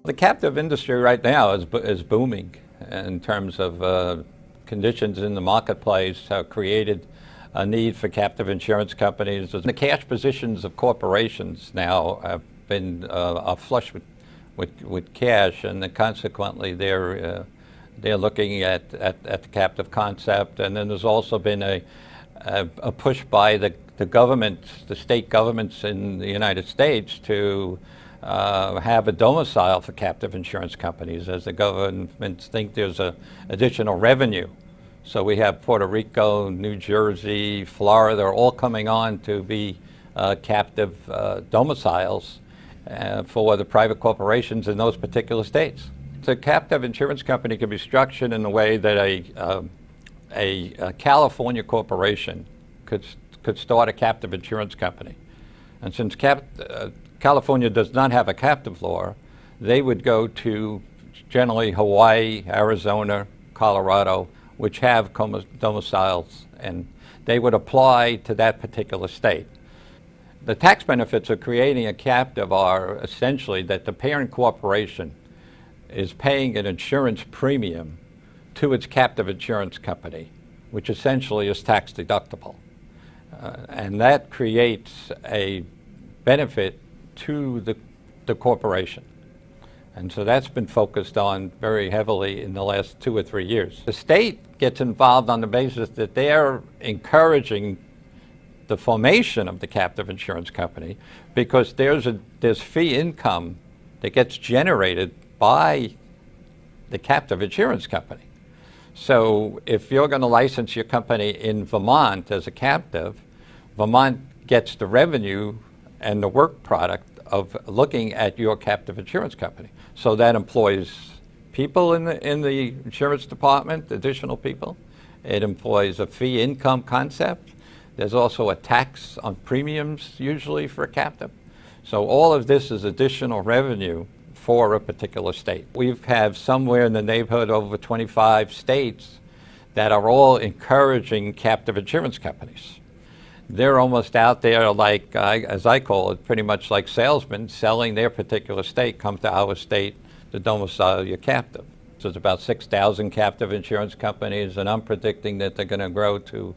The captive industry right now is booming in terms of conditions in the marketplace have created a need for captive insurance companies. The cash positions of corporations now have been are flush with cash, and consequently they're looking at the captive concept. And then there's also been a push by the government, the state governments in the United States to have a domicile for captive insurance companies, as the governments think there's additional revenue. So we have Puerto Rico, New Jersey, Florida, all coming on to be captive domiciles for the private corporations in those particular states. The captive insurance company can be structured in a way that a California corporation could start a captive insurance company. And since California does not have a captive law, they would go to generally Hawaii, Arizona, Colorado, which have domiciles, and they would apply to that particular state. The tax benefits of creating a captive are essentially that the parent corporation is paying an insurance premium to its captive insurance company, which essentially is tax deductible. And that creates a benefit to the corporation. And so that's been focused on very heavily in the last 2 or 3 years. The state gets involved on the basis that they're encouraging the formation of the captive insurance company because there's fee income that gets generated by the captive insurance company. So if you're going to license your company in Vermont as a captive, Vermont gets the revenue and the work product of looking at your captive insurance company. So that employs people in the insurance department, additional people. It employs a fee income concept. There's also a tax on premiums usually for a captive. So all of this is additional revenue for a particular state. We have somewhere in the neighborhood of over 25 states that are all encouraging captive insurance companies. They're almost out there like, as I call it, pretty much like salesmen selling their particular state. Come to our state to domicile your captive. So there's about 6,000 captive insurance companies, and I'm predicting that they're going to grow to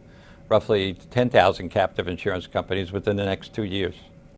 roughly 10,000 captive insurance companies within the next 2 years.